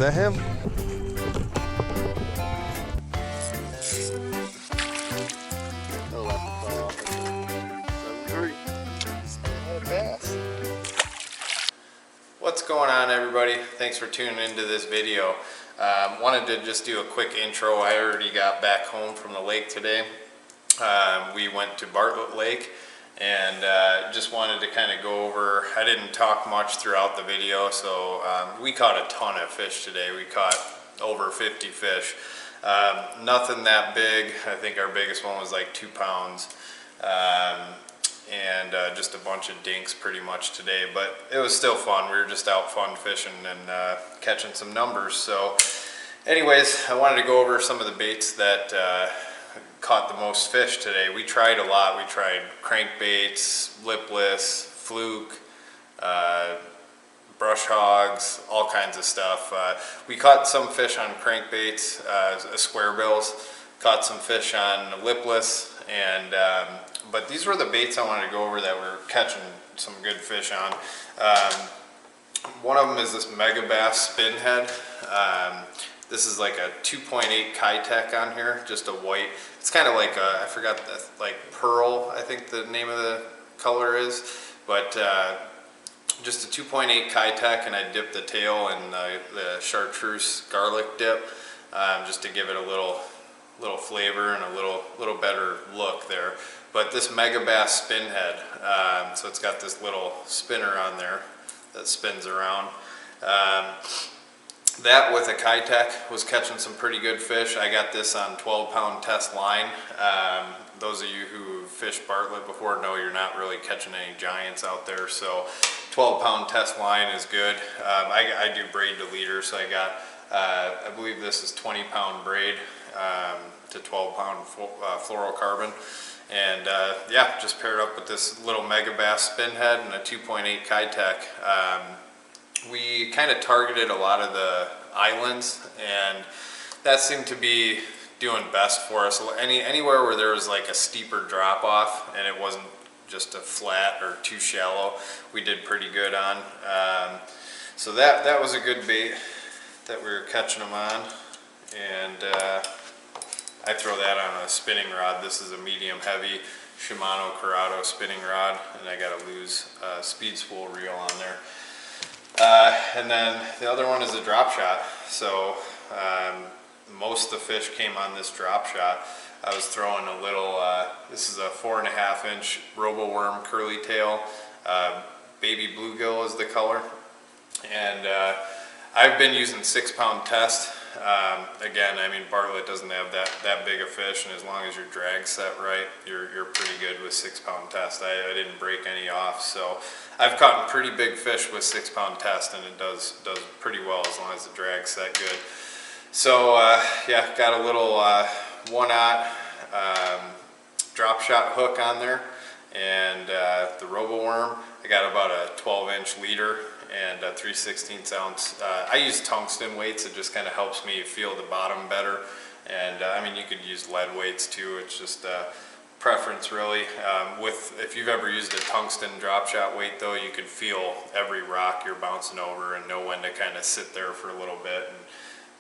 that him? What's going on, everybody? Thanks for tuning into this video. Wanted to just do a quick intro. I already got back home from the lake today. We went to Bartlett Lake and just wanted to kind of go over, I didn't talk much throughout the video, so we caught a ton of fish today. We caught over 50 fish. Nothing that big. I think our biggest one was like 2 pounds. And just a bunch of dinks pretty much today, but it was still fun. We were just out fun fishing and catching some numbers. So anyways, I wanted to go over some of the baits that caught the most fish today. We tried a lot. We tried crankbaits, lipless, fluke, brush hogs, all kinds of stuff. We caught some fish on crankbaits, square bills, caught some fish on lipless, and but these were the baits I wanted to go over that we're catching some good fish on. One of them is this mega bass spin head. This is like a 2.8 Kitech on here, just a white. It's kind of like I forgot the, like pearl, I think the name of the color is, but just a 2.8 Kitech, and I dipped the tail in the chartreuse garlic dip, just to give it a little flavor and a little better look there. But this mega bass spin head, so it's got this little spinner on there that spins around. That with a Kitech was catching some pretty good fish. I got this on 12-pound test line. Those of you who fished Bartlett before know you're not really catching any giants out there, so 12-pound test line is good. I do braid to leader, so I got, I believe this is 20-pound braid to 12-pound fluorocarbon. And yeah, just paired up with this little mega bass spin head and a 2.8 Kitech. We kind of targeted a lot of the islands, and that seemed to be doing best for us. Anywhere where there was like a steeper drop off and it wasn't just a flat or too shallow, we did pretty good on. So that was a good bait that we were catching them on. And I throw that on a spinning rod. This is a medium heavy Shimano Corrado spinning rod, and I got a loose speed spool reel on there. And then the other one is a drop shot. So most of the fish came on this drop shot. I was throwing a little, this is a 4.5-inch robo-worm curly tail. Baby bluegill is the color. And I've been using 6-pound test. Again, I mean, Bartlett doesn't have that big a fish, and as long as your drag's set right, you're pretty good with 6-pound test. I didn't break any off, so I've caught pretty big fish with 6-pound test, and it does pretty well as long as the drag's set good. So yeah, got a little 1/0 drop shot hook on there, and the robo worm. I got about a 12-inch leader and a 3/16 ounce. I use tungsten weights. It just kind of helps me feel the bottom better. And I mean, you could use lead weights too. It's just preference really. If you've ever used a tungsten drop shot weight though, you could feel every rock you're bouncing over and know when to kind of sit there for a little bit.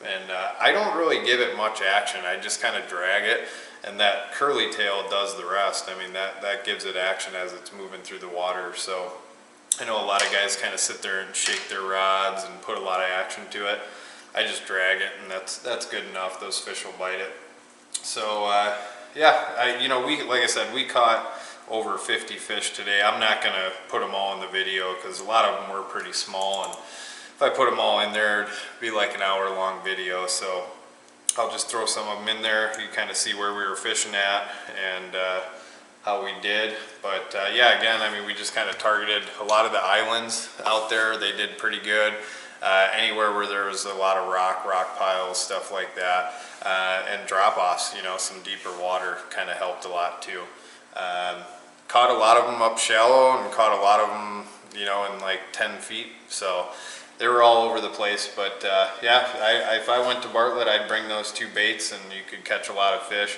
And I don't really give it much action. I just kind of drag it, and that curly tail does the rest. I mean, that gives it action as it's moving through the water. So I know a lot of guys kind of sit there and shake their rods and put a lot of action to it. I just drag it, and that's good enough. Those fish will bite it. So yeah, like I said, we caught over 50 fish today. I'm not gonna put them all in the video because a lot of them were pretty small, and if I put them all in there, it'd be like an hour-long video. So I'll just throw some of them in there. You kind of see where we were fishing at and how we did. But yeah, again, I mean, we just kind of targeted a lot of the islands out there. They did pretty good. Anywhere where there was a lot of rock piles, stuff like that, and drop-offs, some deeper water kind of helped a lot too. Caught a lot of them up shallow, and caught a lot of them, in like 10 feet. So they were all over the place. But yeah, if I went to Bartlett, I'd bring those 2 baits, and you could catch a lot of fish.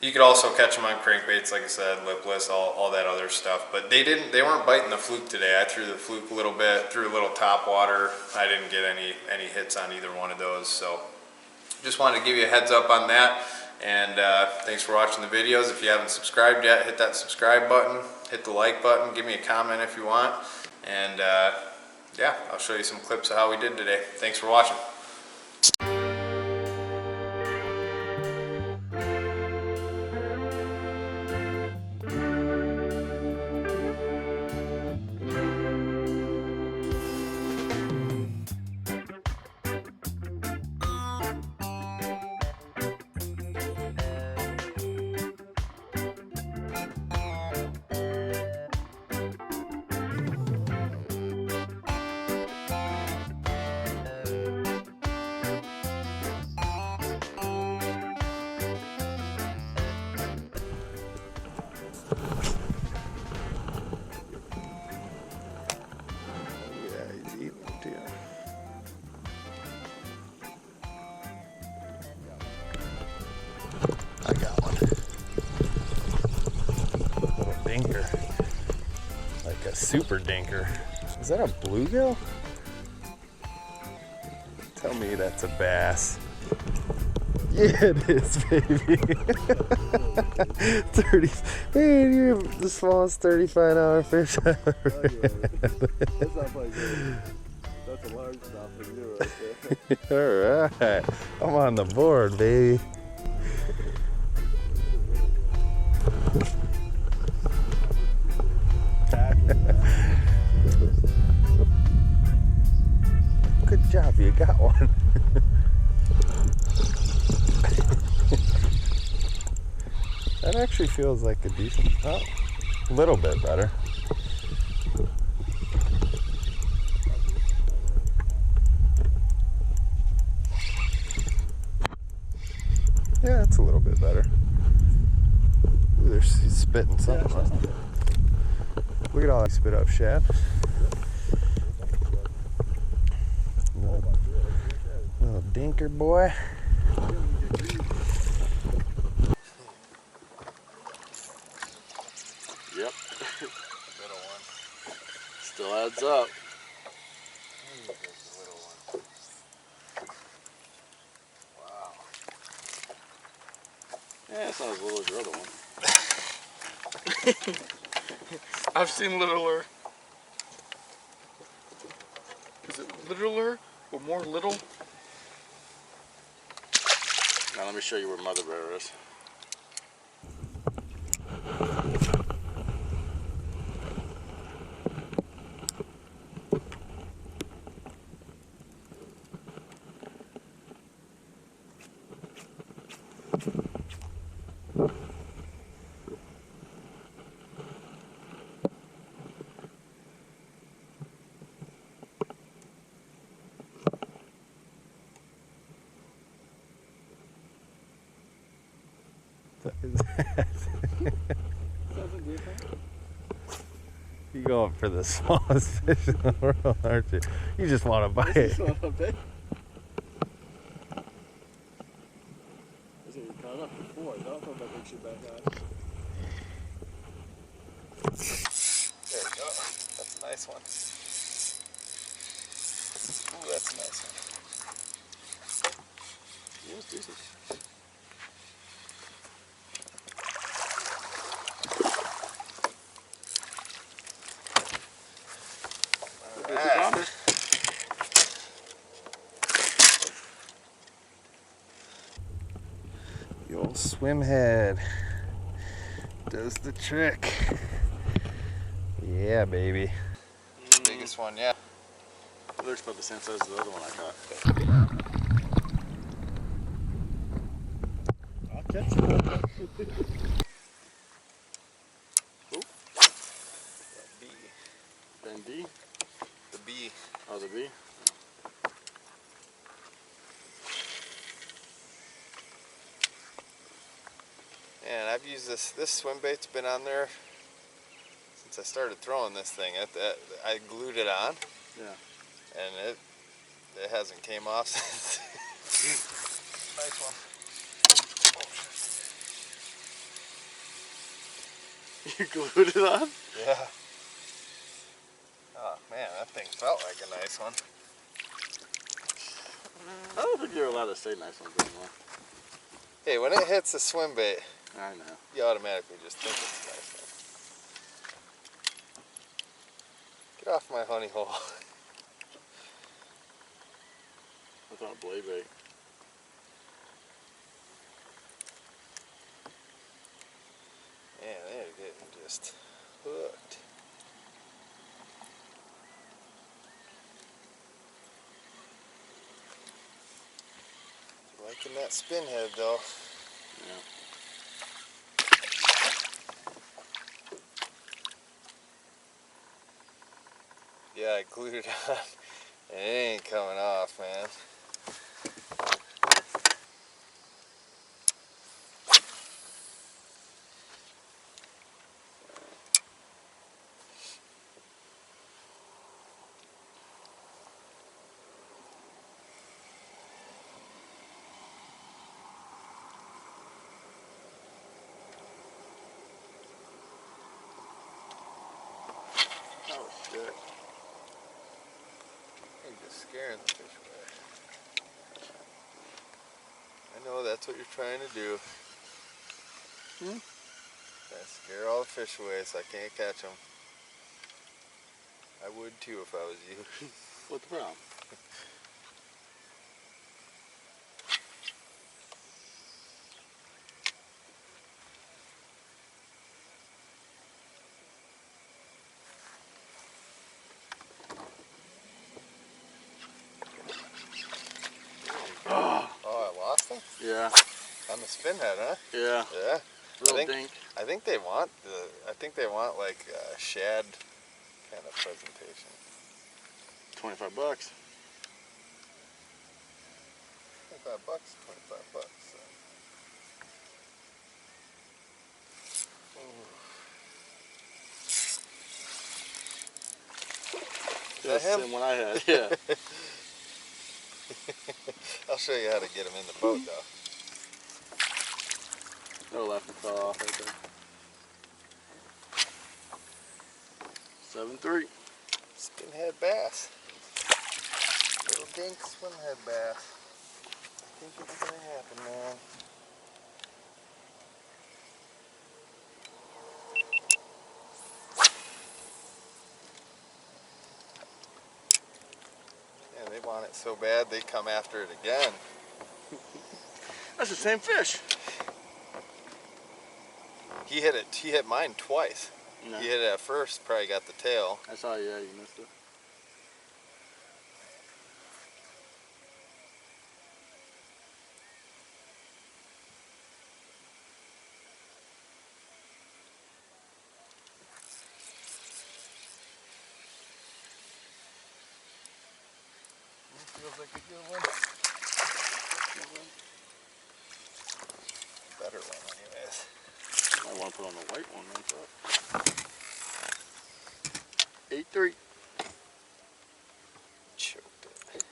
You could also catch them on crankbaits, like I said, lipless, all that other stuff. But they weren't biting the fluke today. I threw the fluke a little bit, threw a little top water. I didn't get any hits on either one of those. So just wanted to give you a heads up on that. And thanks for watching the videos. If you haven't subscribed yet, hit that subscribe button, hit the like button, give me a comment if you want. And yeah, I'll show you some clips of how we did today. Thanks for watching. I got one. Little dinker. Like a super dinker. Is that a bluegill? Tell me that's a bass. Yeah, it is, baby. 30. Man, you're the smallest 35-hour fish I've ever had. That's not like that's a large stop for you right there. Alright. I'm on the board, baby. Good job, you got one. That actually feels like a decent, oh, a little bit better. Yeah, it's a little bit better. Ooh, he's spitting something. Yeah, look at all that spit up, shad. Little dinker boy. Yep. Little one. Still adds up. Little one. Wow. Yeah, it's not as little as your other one. I've seen littler. Is it littler or more little? Now let me show you where mother bear is. You going for the smallest fish in the world, aren't you? You just want to bite it. That's what you caught up before. Don't put that big shit back on. There you go. That's a nice one. Ooh, that's a nice one. Yeah, it's decent. Right. The old swim head does the trick. Yeah, baby. Biggest one, yeah. It looks about the same size as the other one I caught. I'll catch it. Who? B. Ben D? The B. Oh, the B? And I've used this swim bait's been on there since I started throwing this thing. I glued it on. Yeah. And it hasn't came off since. Nice one. You glued it on? Yeah. Oh man, that thing felt like a nice one. I don't think you're allowed to say nice ones anymore. Hey, when it hits a swim bait, I know. you automatically just think it's a nice one. Get off my honey hole. That's on a blade bait. Man, they're getting just hooked. Liking that spin head though. Yeah. Yeah, I glued it on. And it ain't coming off, man. Oh shit. You're just scaring the fish away. I know that's what you're trying to do. Hmm? Trying to scare all the fish away so I can't catch them. I would too if I was you. What's the problem? Oh, I lost them? Yeah. On the spin head, huh? Yeah. Yeah. Little dink. I think they want like a shad kind of presentation. $25. $25, $25. So. Is that him? Same one I had. Yeah. I'll show you how to get him in the boat though. No, left and fell off right there. 7-3. Spinhead bass. Little dink swimhead bass. I think it's gonna happen, man. Yeah, they want it so bad they come after it again. That's the same fish. He hit mine twice. No. He hit it at first, probably got the tail. I saw, yeah, you missed it. Feels like a good one. Better one, anyways. I want to put on the white one, I thought. 8-3. Choked it.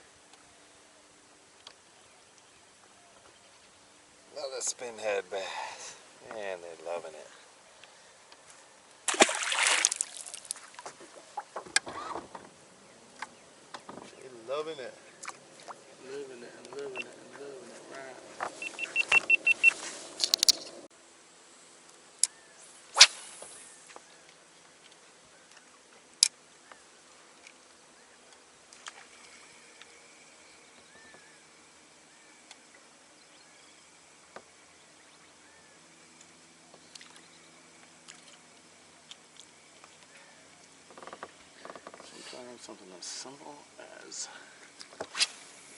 Another spinhead bass. Man, they're loving it. They're loving it. Living it and living it and living it right. Sometimes something as simple as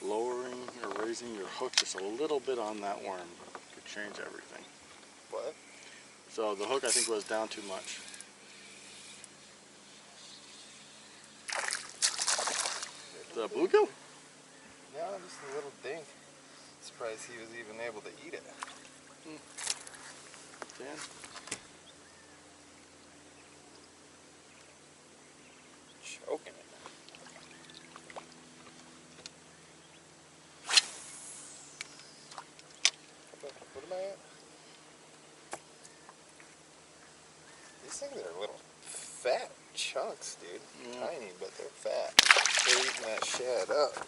lowering or raising your hook just a little bit on that worm could change everything. What? So the hook I think was down too much. The bluegill? No, just a little dink. Surprised he was even able to eat it. Dan? Choking it. What am I at? He's These things are little fat chunks, dude. Yeah. Tiny, but they're fat. They're eating that shad up.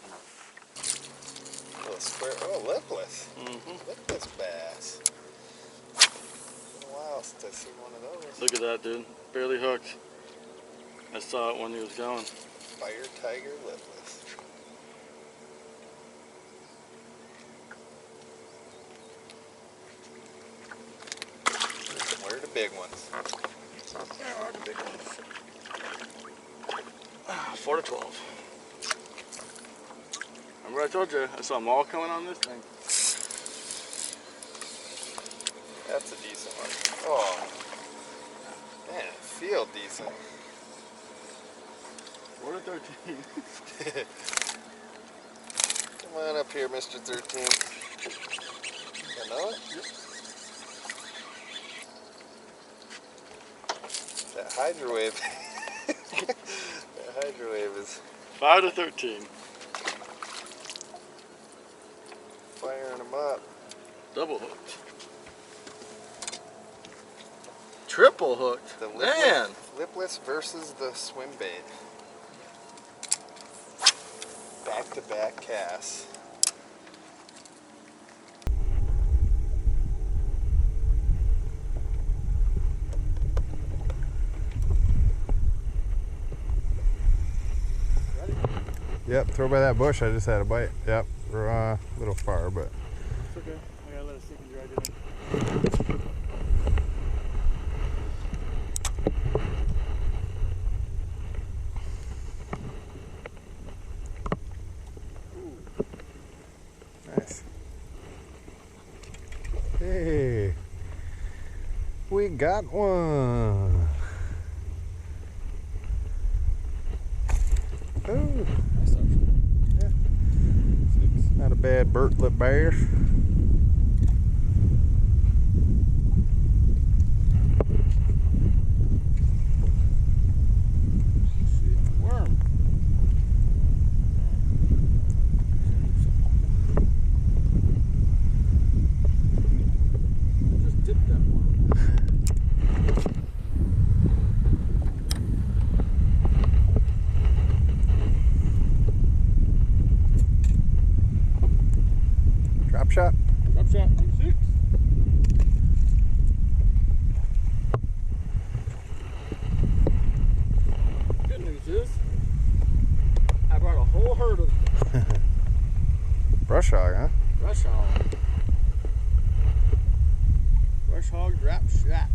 Little square. Oh, lipless. Lipless bass. It's been a while since I've seen one of those. Look at that, dude. Barely hooked. I saw it when he was going. Fire tiger lipless. Where are the big ones? Where are the big ones? 4 to 12. Remember I told you I saw them all coming on this thing. That's a decent one. Oh, man, it feel decent. 4 to 13. Come on up here, Mr. 13. You know it? Yep. That hydrowave. That hydrowave is 5 to 13. firing them up. Double hooked. Triple hooked. The Man. lipless versus the swim bait. Back-to-back casts. Yep, throw by that bush. I just had a bite. Yep, we're a little far, but. It's okay. I gotta let it stick and dry, dude. Nice. Hey, we got one. Oh, yeah. Not a bad Bartlett bear. Worm. Just dip that worm. Drop shot. Drop shot, number 6. Good news is, I brought a whole herd of Brush hog, huh? brush hog. Brush hog drop shot.